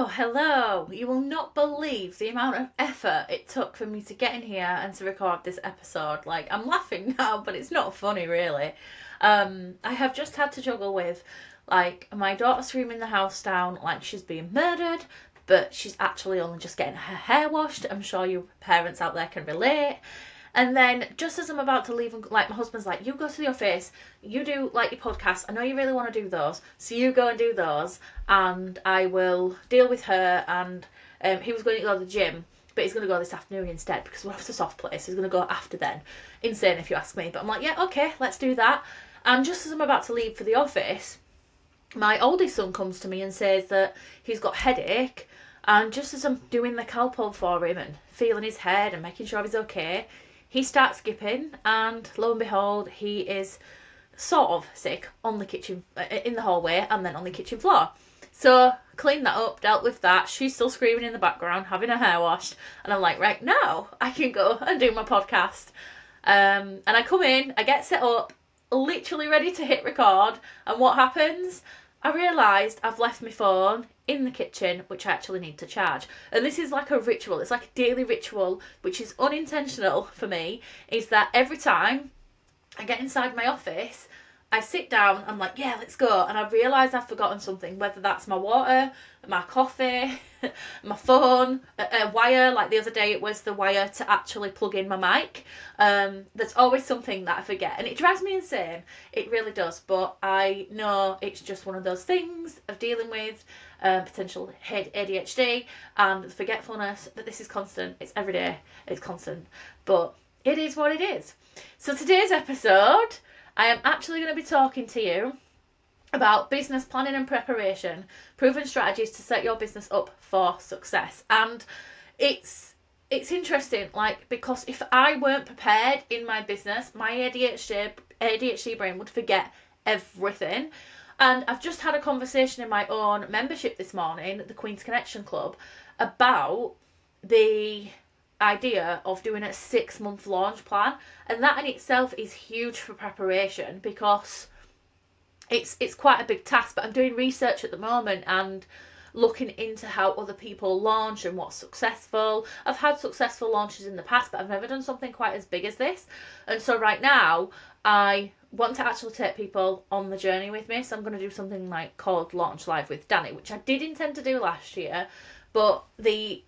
Hello. You will not believe the amount of effort it took for me to get in here and to record this episode. Like, I'm laughing now, but it's not funny, really. I have just had to juggle with, like, my daughter screaming the house down like she's being murdered, but she's actually only just getting her hair washed. I'm sure you parents out there can relate. And then just as I'm about to leave, like, my husband's like, you go to the office, you do like your podcast. I know you really want to do those, so you go and do those, and I will deal with her. And he was going to go to the gym, but he's going to go this afternoon instead because we're off to soft place. He's going to go after then. Insane if you ask me, but I'm like, yeah, okay, let's do that. And just as I'm about to leave for the office, my oldest son comes to me and says that he's got headache. And just as I'm doing the Calpol for him and feeling his head and making sure he's okay, he starts skipping, and lo and behold, he is sort of sick on the kitchen, in the hallway, and then on the kitchen floor. So, cleaned that up, dealt with that. She's still screaming in the background, having her hair washed, and I'm like, right, now I can go and do my podcast. And I come in, I get set up, literally ready to hit record, and what happens? I realised I've left my phone in the kitchen, which I actually need to charge. And this is like a ritual. It's like a daily ritual, which is unintentional for me, is that every time I get inside my office, I sit down, I'm like, yeah, let's go. And I realise I've forgotten something, whether that's my water, my coffee, my phone, a wire. Like the other day, it was the wire to actually plug in my mic. There's always something that I forget. And it drives me insane. It really does. But I know it's just one of those things of dealing with potential ADHD and the forgetfulness, that this is constant. It's every day. It's constant. But it is what it is. So today's episode, I am actually going to be talking to you about business planning and preparation, proven strategies to set your business up for success. And it's interesting, like, because if I weren't prepared in my business, my ADHD brain would forget everything. And I've just had a conversation in my own membership this morning, the Queen's Connection Club, about the idea of doing a 6-month launch plan, and that in itself is huge for preparation because it's quite a big task. But I'm doing research at the moment and looking into how other people launch and what's successful. I've had successful launches in the past, but I've never done something quite as big as this. And so right now I want to actually take people on the journey with me. So I'm going to do something like called Launch Live with Dani, which I did intend to do last year, but the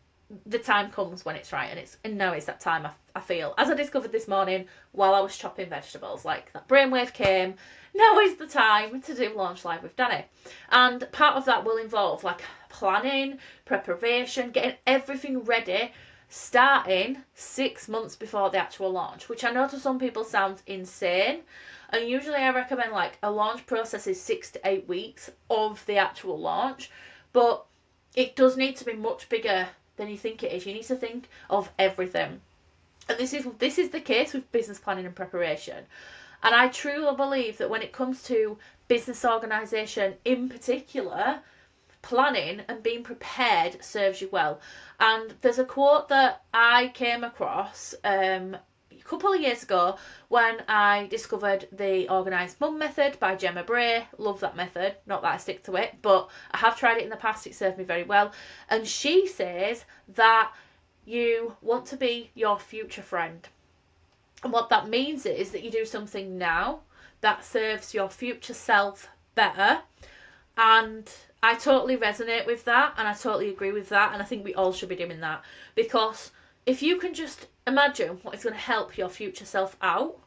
time comes when it's right, and now it's that time. I feel, as I discovered this morning while I was chopping vegetables, like that brainwave came. Now is the time to do Launch Live with Dani, and part of that will involve like planning, preparation, getting everything ready, starting 6 months before the actual launch, which I know to some people sounds insane. And usually I recommend like a launch process is 6 to 8 weeks of the actual launch, but it does need to be much bigger than you think it is. You need to think of everything. And this is the case with business planning and preparation. And I truly believe that when it comes to business organisation in particular, planning and being prepared serves you well. And there's a quote that I came across a couple of years ago when I discovered the Organised Mum method by Gemma Bray. Love that method. Not that I stick to it, but I have tried it in the past. It served me very well. And she says that you want to be your future friend. And what that means is that you do something now that serves your future self better. And I totally resonate with that, and I totally agree with that, and I think we all should be doing that, because if you can just imagine what is going to help your future self out,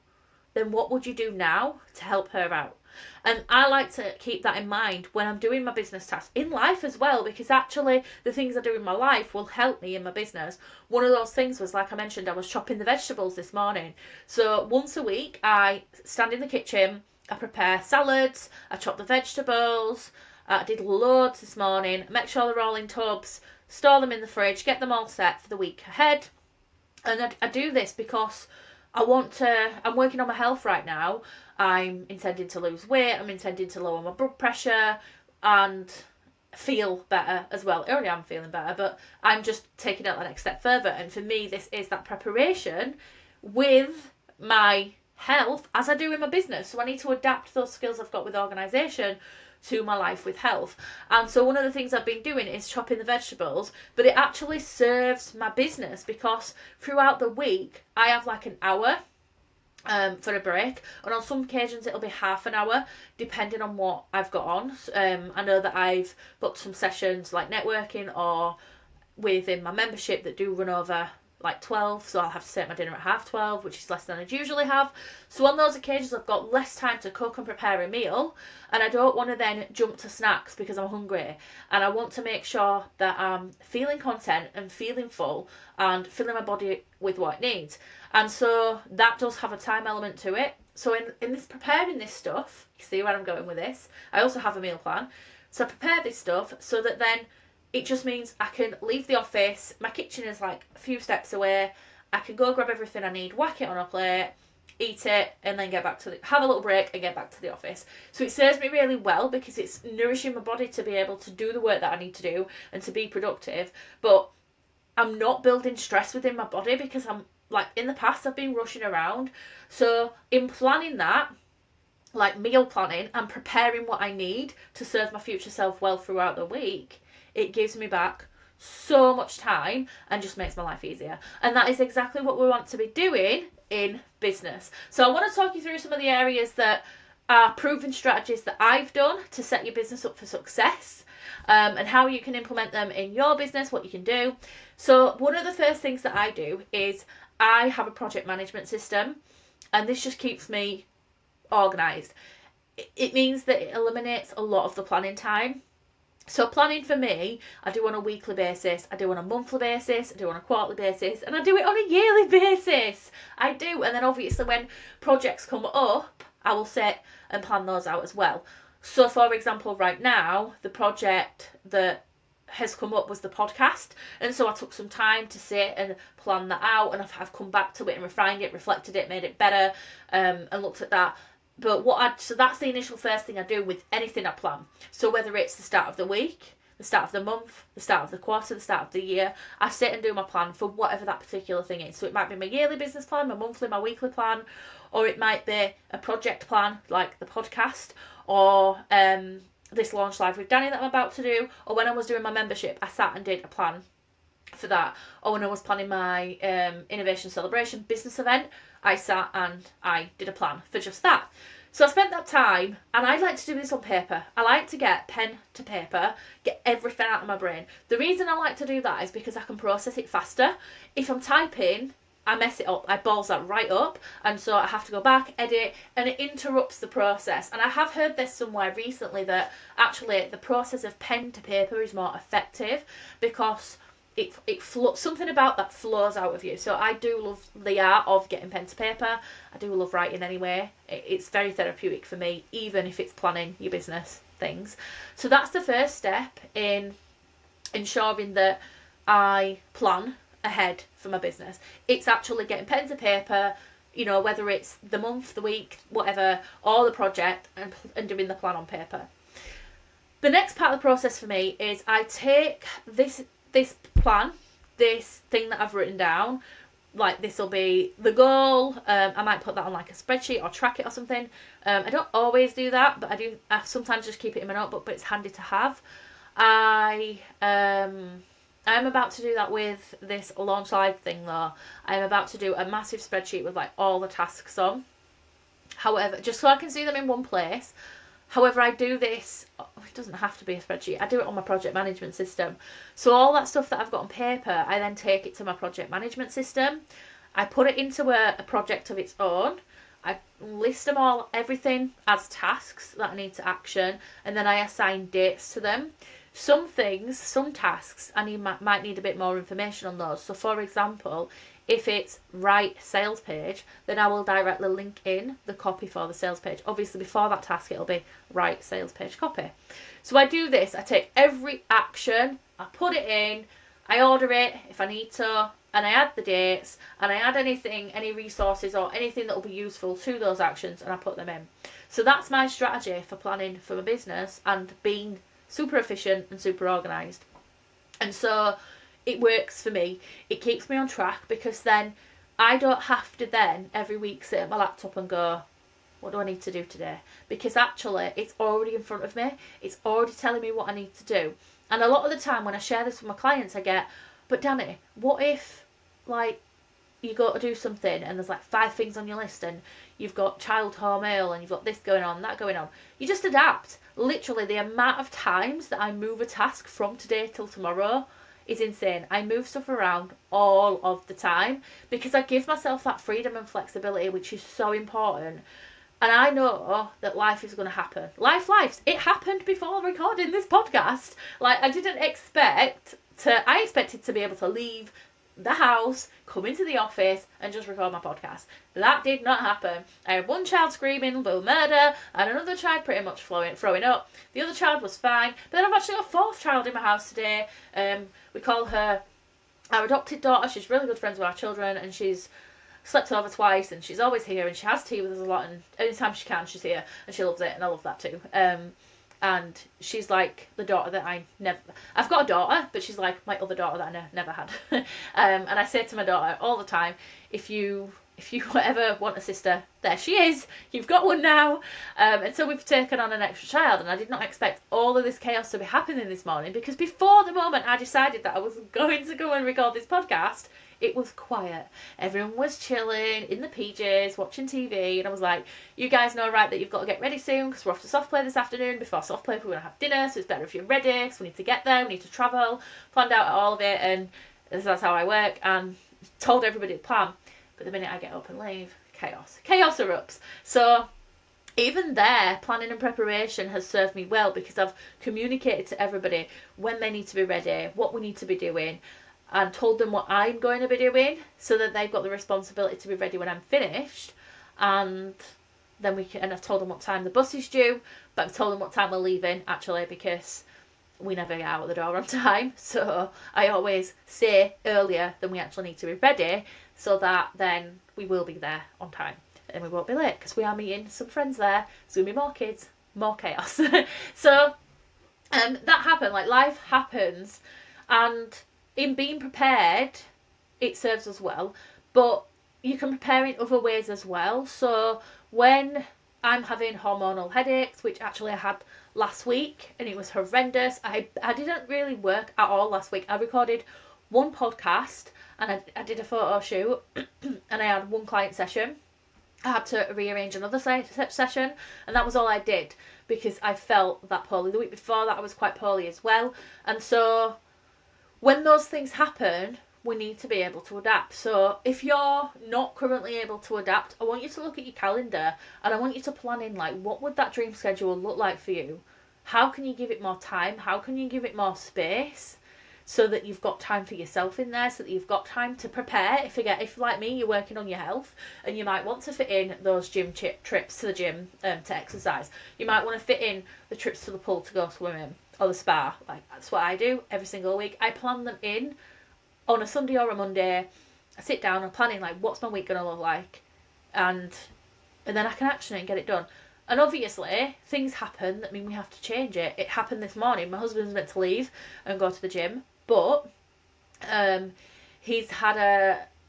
then what would you do now to help her out? And I like to keep that in mind when I'm doing my business tasks, in life as well, because actually the things I do in my life will help me in my business. One of those things was, like I mentioned, I was chopping the vegetables this morning. So once a week I stand in the kitchen, I prepare salads, I chop the vegetables, I did loads this morning, make sure they're all in tubs, store them in the fridge, get them all set for the week ahead. And I do this because I'm working on my health right now. I'm intending to lose weight, I'm intending to lower my blood pressure and feel better as well. Already I'm feeling better, but I'm just taking it the next step further. And for me, this is that preparation with my health as I do in my business. So I need to adapt those skills I've got with organisation to my life with health. And so one of the things I've been doing is chopping the vegetables, but it actually serves my business because throughout the week I have like an hour for a break, and on some occasions it'll be half an hour depending on what I've got on. I know that I've booked some sessions like networking or within my membership that do run over like 12, so I'll have to take my dinner at 12:30, which is less than I'd usually have. So on those occasions I've got less time to cook and prepare a meal, and I don't want to then jump to snacks because I'm hungry, and I want to make sure that I'm feeling content and feeling full and filling my body with what it needs. And so that does have a time element to it. So in this preparing this stuff, you see where I'm going with this, I also have a meal plan. So I prepare this stuff so that then it just means I can leave the office, my kitchen is like a few steps away, I can go grab everything I need, whack it on a plate, eat it, and then get back to have a little break and get back to the office. So it serves me really well because it's nourishing my body to be able to do the work that I need to do and to be productive, but I'm not building stress within my body because I'm like, in the past I've been rushing around. So in planning that, like meal planning and preparing what I need to serve my future self well throughout the week, it gives me back so much time and just makes my life easier. And that is exactly what we want to be doing in business. So I want to talk you through some of the areas that are proven strategies that I've done to set your business up for success, and how you can implement them in your business, what you can do. So one of the first things that I do is I have a project management system, and this just keeps me organised. It means that it eliminates a lot of the planning time. So planning for me, I do on a weekly basis, I do on a monthly basis, I do on a quarterly basis, and I do it on a yearly basis. I do. And then obviously when projects come up, I will sit and plan those out as well. So for example, right now, the project that has come up was the podcast, and so I took some time to sit and plan that out, and I've come back to it and refined it, reflected it, made it better, and looked at that. But so that's the initial first thing I do with anything I plan. So whether it's the start of the week, the start of the month, the start of the quarter, the start of the year, I sit and do my plan for whatever that particular thing is. So it might be my yearly business plan, my monthly, my weekly plan, or it might be a project plan like the podcast, or this launch live with Dani that I'm about to do, or when I was doing my membership, I sat and did a plan for that. Or when I was planning my Innovation Celebration business event, I sat and I did a plan for just that. So I spent that time, and I like to do this on paper. I like to get pen to paper, get everything out of my brain. The reason I like to do that is because I can process it faster. If I'm typing, I mess it up. I balls that right up, and so I have to go back, edit, and it interrupts the process. And I have heard this somewhere recently that actually the process of pen to paper is more effective because something about that flows out of you. So I do love the art of getting pen to paper. I do love writing anyway. It's very therapeutic for me, even if it's planning your business things. So that's the first step in ensuring that I plan ahead for my business. It's actually getting pen to paper, you know, whether it's the month, the week, whatever, or the project, and doing the plan on paper. The next part of the process for me is I take this plan, this thing that I've written down, like this will be the goal. I might put that on like a spreadsheet or track it or something. I don't always do that, but I sometimes just keep it in my notebook, but it's handy to have. I'm about to do that with this launch live thing though. I'm about to do a massive spreadsheet with like all the tasks on. However, just so I can see them in one place. However, I do this, it doesn't have to be a spreadsheet, I do it on my project management system. So all that stuff that I've got on paper, I then take it to my project management system. I put it into a project of its own. I list them all, everything as tasks that I need to action, and then I assign dates to them. Some things, some tasks, might need a bit more information on those. So for example, if it's write sales page, then I will directly link in the copy for the sales page. Obviously before that task it'll be write sales page copy. So I do this, I take every action, I put it in, I order it if I need to, and I add the dates, and I add any resources or anything that will be useful to those actions, and I put them in. So that's my strategy for planning for my business and being super efficient and super organised. And so it works for me. It keeps me on track because then I don't have to then every week sit at my laptop and go, what do I need to do today? Because actually it's already in front of me. It's already telling me what I need to do. And a lot of the time when I share this with my clients, I get, but Dani, what if, like, you go to do something and there's like 5 things on your list and you've got child hormone and you've got this going on, that going on. You just adapt. Literally, the amount of times that I move a task from today till tomorrow is insane. I move stuff around all of the time because I give myself that freedom and flexibility, which is so important. And I know that life is going to happen. Life. It happened before recording this podcast. Like, I didn't expect to, I expected to be able to leave the house, come into the office and just record my podcast. That did not happen. I had one child screaming little murder and another child pretty much throwing up. The other child was fine, but then I've actually got a 4th child in my house today. We call her our adopted daughter. She's really good friends with our children and she's slept over twice and she's always here and she has tea with us a lot, and anytime she can she's here and she loves it, and I love that too. And she's like the daughter that I've got a daughter, but she's like my other daughter that I never had. And I say to my daughter all the time, if you ever want a sister, there she is. You've got one now. And so we've taken on an extra child, and I did not expect all of this chaos to be happening this morning, because before the moment I decided that I was going to go and record this podcast, it was quiet. Everyone was chilling in the PJs, watching TV, and I was like, you guys know, right, that you've got to get ready soon because we're off to soft play this afternoon. Before soft play, we're going to have dinner, so it's better if you're ready because we need to get there, we need to travel. Planned out all of it, and that's how I work, and told everybody to plan. But the minute I get up and leave, chaos erupts. So even there, planning and preparation has served me well because I've communicated to everybody when they need to be ready, what we need to be doing, and told them what I'm going to be doing so that they've got the responsibility to be ready when I'm finished. And then and I've told them what time the bus is due, but I've told them what time we're leaving, actually, because we never get out of the door on time. So I always say earlier than we actually need to be ready, so that then we will be there on time and we won't be late, because we are meeting some friends there. It's going to be more kids, more chaos. So that happened. Like, life happens, and in being prepared, it serves us well, but you can prepare in other ways as well. So when I'm having hormonal headaches, which actually I had last week, and it was horrendous. I didn't really work at all last week. I recorded one podcast, and I did a photo shoot, and I had one client session. I had to rearrange another session, and that was all I did, because I felt that poorly. The week before that I was quite poorly as well, and so when those things happen, we need to be able to adapt. So if you're not currently able to adapt, I want you to look at your calendar, and I want you to plan in, like, what would that dream schedule look like for you? How can you give it more time? How can you give it more space so that you've got time for yourself in there, so that you've got time to prepare? If like me, you're working on your health and you might want to fit in those gym trips to the gym to exercise. You might want to fit in the trips to the pool to go swimming or the spa. Like, that's what I do every single week. I plan them in on a Sunday or a Monday. I sit down and plan in, like, what's my week going to look like, and then I can action it and get it done. And obviously things happen that mean we have to change it. It happened this morning. My husband's meant to leave and go to the gym, but he's had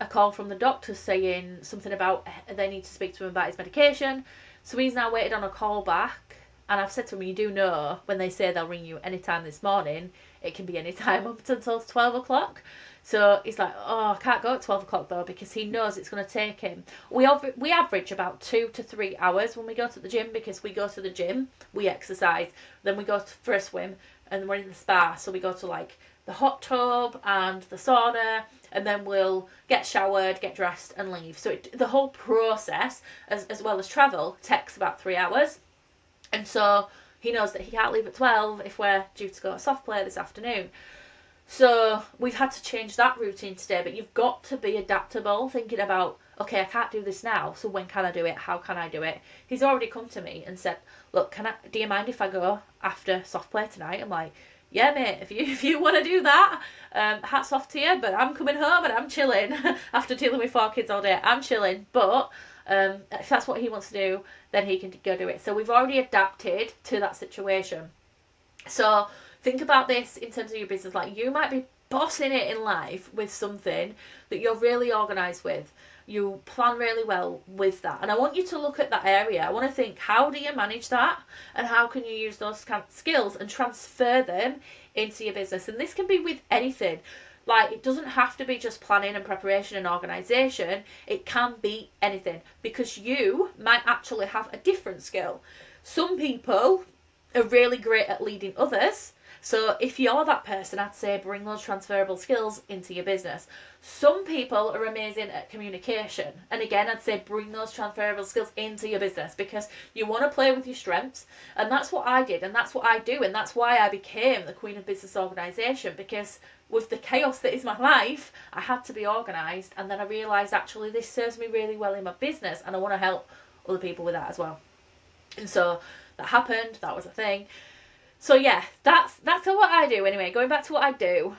a call from the doctor saying something about they need to speak to him about his medication. So he's now waited on a call back, and I've said to him, you do know when they say they'll ring you anytime this morning, it can be any time up until 12 o'clock. So he's like, oh, I can't go at 12 o'clock though, because he knows it's going to take him. We average about 2 to 3 hours when we go to the gym, because we go to the gym, we exercise, then we go for a swim, and we're in the spa. So we go to, like, the hot tub and the sauna, and then we'll get showered, get dressed and leave. So the whole process, as well as travel, takes about 3 hours. And so he knows that he can't leave at 12 if we're due to go to soft play this afternoon. So we've had to change that routine today, but you've got to be adaptable, thinking about, okay, I can't do this now, so when can I do it? How can I do it? He's already come to me and said, look, do you mind if I go after soft play tonight? I'm like, yeah, mate, if you want to do that, hats off to you, but I'm coming home and I'm chilling. After dealing with 4 kids all day, I'm chilling. But if that's what he wants to do, then he can go do it. So we've already adapted to that situation. So think about this in terms of your business. Like, you might be bossing it in life with something that you're really organised with, You plan really well with that. And I want you to look at that area. I want to think, how do you manage that? And how can you use those skills and transfer them into your business? And this can be with anything. Like, it doesn't have to be just planning and preparation and organisation. It can be anything, because you might actually have a different skill. Some people are really great at leading others. So if you're that person, I'd say bring those transferable skills into your business. Some people are amazing at communication. And again, I'd say bring those transferable skills into your business, because you want to play with your strengths. And that's what I did, and that's what I do. And that's why I became the Queen of Business Organisation, because with the chaos that is my life, I had to be organised. And then I realised, actually, this serves me really well in my business, and I want to help other people with that as well. And so that happened. That was a thing. So yeah, that's what I do anyway. Going back to what I do,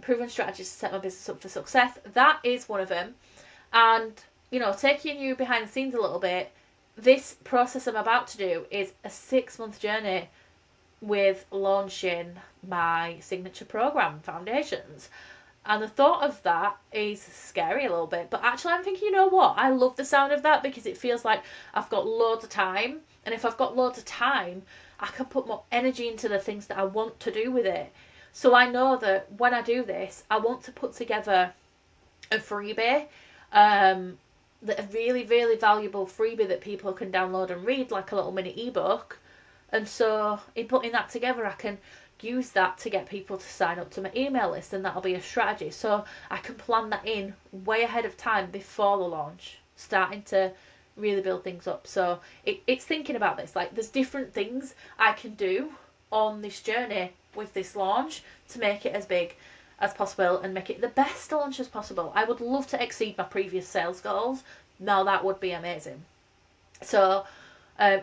proven strategies to set my business up for success. That is one of them. And, you know, taking you behind the scenes a little bit, this process I'm about to do is a 6-month journey with launching my signature program, Foundations. And the thought of that is scary a little bit. But actually I'm thinking, you know what? I love the sound of that, because it feels like I've got loads of time. And if I've got loads of time, I can put more energy into the things that I want to do with it. So I know that when I do this, I want to put together a freebie, a really, really valuable freebie that people can download and read, like a little mini ebook. And so in putting that together, I can use that to get people to sign up to my email list, and that'll be a strategy. So I can plan that in way ahead of time before the launch, starting to really build things up. So it's thinking about this, like there's different things I can do on this journey with this launch to make it as big as possible and make it the best launch as possible. I would love to exceed my previous sales goals. Now that would be amazing. So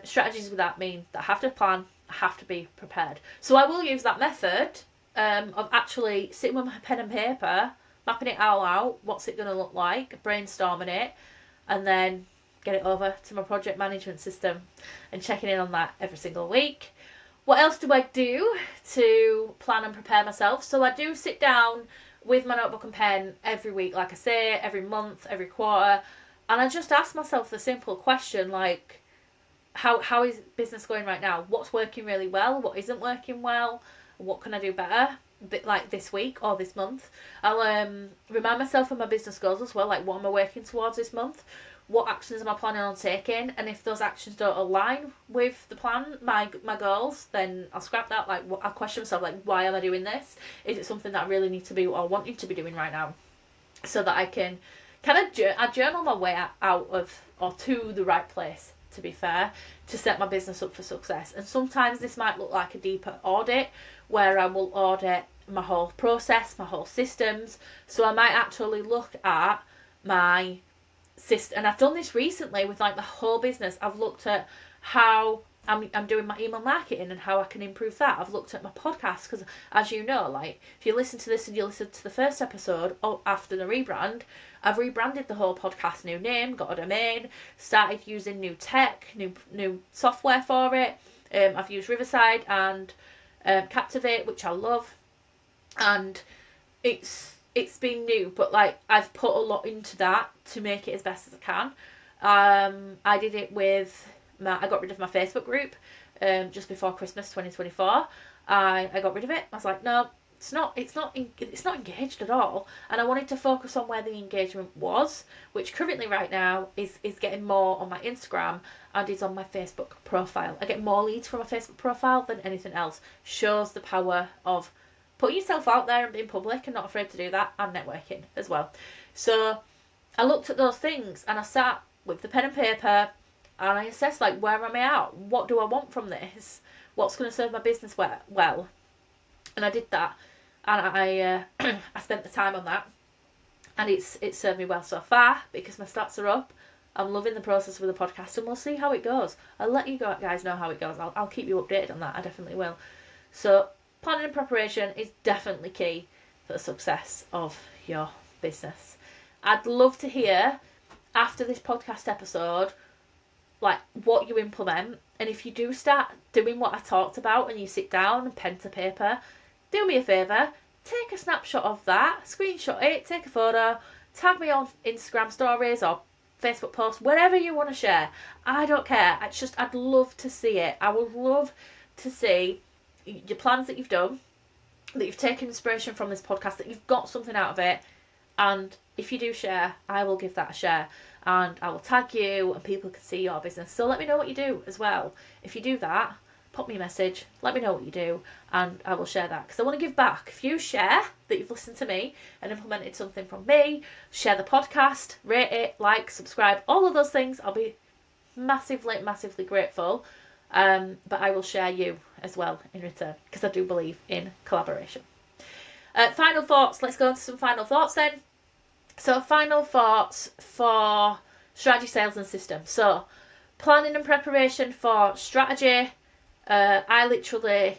strategies with that mean that I have to plan, I have to be prepared. So I will use that method of actually sitting with my pen and paper, mapping it all out, what's it going to look like, brainstorming it, and then get it over to my project management system and checking in on that every single week. What else do I do to plan and prepare myself? So I do sit down with my notebook and pen every week, like I say, every month, every quarter, and I just ask myself the simple question, like, how is business going right now? What's working really well? What isn't working well? What can I do better? A bit like this week or this month. I'll remind myself of my business goals as well, like what am I working towards this month? What actions am I planning on taking? And if those actions don't align with the plan, my goals, then I'll scrap that. Like, I'll question myself, like, why am I doing this? Is it something that I really need to be or wanting to be doing right now? So that I can kind of I journal my way out of or to the right place, to be fair, to set my business up for success. And sometimes this might look like a deeper audit, where I will audit my whole process, my whole systems. So I might actually look at my system, and I've done this recently with like the whole business. I've looked at how I'm doing my email marketing and how I can improve that. I've looked at my podcast, because as you know, like if you listen to this and you listen to the first episode after the rebrand, I've rebranded the whole podcast, new name, got a domain, started using new tech, new software for it. I've used Riverside and Captivate, which I love, and it's been new, but like I've put a lot into that to make it as best as I can. I did it with I got rid of my Facebook group just before Christmas 2024. I got rid of it. I was like, no, it's not engaged at all, and I wanted to focus on where the engagement was, which currently right now is getting more on my Instagram and is on my Facebook profile. I get more leads from my Facebook profile than anything else. Shows the power of putting yourself out there and being public and not afraid to do that, and networking as well. So I looked at those things and I sat with the pen and paper and I assessed, like, where am I at? What do I want from this? What's going to serve my business well? And I did that, and I I spent the time on that, and it's served me well so far, because my stats are up. I'm loving the process with the podcast, and we'll see how it goes. I'll let you guys know how it goes. I'll keep you updated on that. I definitely will. So planning and preparation is definitely key for the success of your business. I'd love to hear after this podcast episode, like, what you implement. And if you do start doing what I talked about and you sit down and pen to paper, do me a favour, take a snapshot of that, screenshot it, take a photo, tag me on Instagram stories or Facebook posts, wherever you want to share. I don't care. I'd love to see it. I would love to see your plans that you've done, that you've taken inspiration from this podcast, that you've got something out of it. And if you do share, I will give that a share. And I will tag you and people can see your business. So let me know what you do as well. If you do that, pop me a message, let me know what you do, and I will share that. Because I want to give back. If you share that you've listened to me and implemented something from me, share the podcast, rate it, like, subscribe, all of those things, I'll be massively, massively grateful. But I will share you as well in return, because I do believe in collaboration. Final thoughts. Let's go into some final thoughts then. So final thoughts for strategy, sales and systems. So planning and preparation for strategy. I literally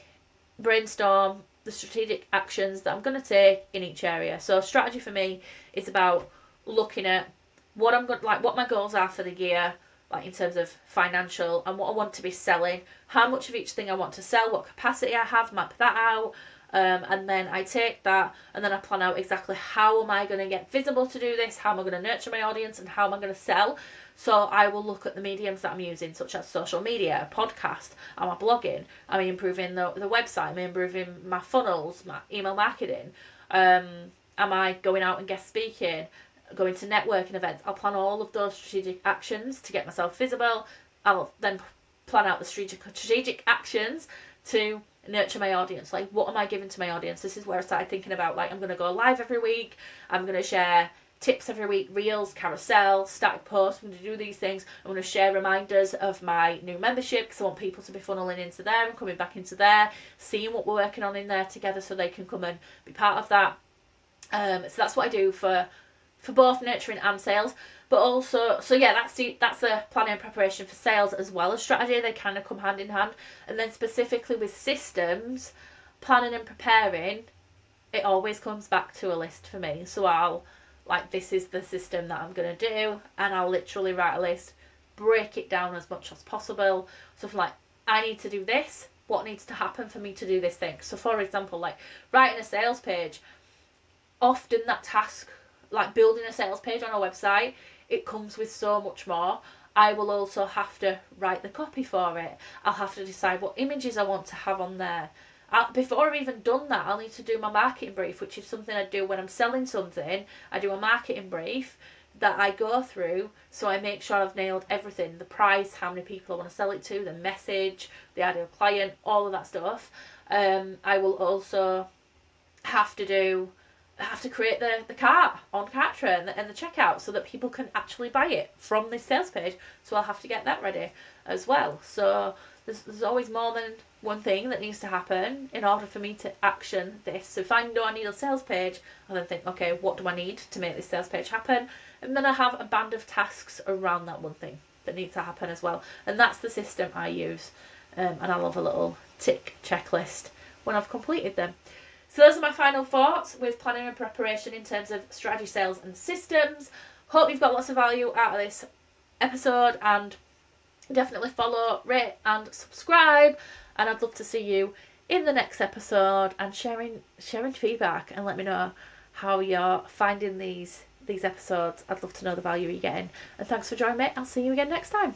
brainstorm the strategic actions that I'm going to take in each area. So strategy for me is about looking at what I'm going, like what my goals are for the year, like in terms of financial, and what I want to be selling, how much of each thing I want to sell, what capacity I have, map that out. And then I take that and then I plan out exactly how am I going to get visible to do this, how am I going to nurture my audience, and how am I going to sell. So I will look at the mediums that I'm using, such as social media, a podcast, am I blogging, am I improving the website, am I improving my funnels, my email marketing, am I going out and guest speaking, going to networking events. I'll plan all of those strategic actions to get myself visible. I'll then plan out the strategic actions to nurture my audience. Like, what am I giving to my audience? This is where I started thinking about, like, I'm going to go live every week, I'm going to share tips every week, reels, carousel, static posts. I'm going to do these things. I'm going to share reminders of my new membership, because I want people to be funneling into there and coming back into there, seeing what we're working on in there together, so they can come and be part of that. So that's what I do for both nurturing and sales. But also, so yeah, that's the planning and preparation for sales as well as strategy. They kind of come hand in hand. And then specifically with systems, planning and preparing, it always comes back to a list for me. So I'll, like, this is the system that I'm going to do, and I'll literally write a list, break it down as much as possible. So if, like, I need to do this, what needs to happen for me to do this thing? So for example, like writing a sales page, often that task, like building a sales page on a website, it comes with so much more. I will also have to write the copy for it. I'll have to decide what images I want to have on there. Before I've even done that, I'll need to do my marketing brief, which is something I do when I'm selling something. I do a marketing brief that I go through, so I make sure I've nailed everything. The price, how many people I want to sell it to, the message, the ideal client, all of that stuff. I will also have to create the cart on Kartra and the checkout, so that people can actually buy it from this sales page. So I'll have to get that ready as well. So there's always more than one thing that needs to happen in order for me to action this. So if I know I need a sales page, I then think, okay, what do I need to make this sales page happen? And then I have a band of tasks around that one thing that needs to happen as well. And that's the system I use. And I love a little tick checklist when I've completed them. So those are my final thoughts with planning and preparation in terms of strategy, sales and systems. Hope you've got lots of value out of this episode, and definitely follow, rate and subscribe. And I'd love to see you in the next episode, and sharing feedback, and let me know how you're finding these episodes. I'd love to know the value you're getting. And thanks for joining me. I'll see you again next time.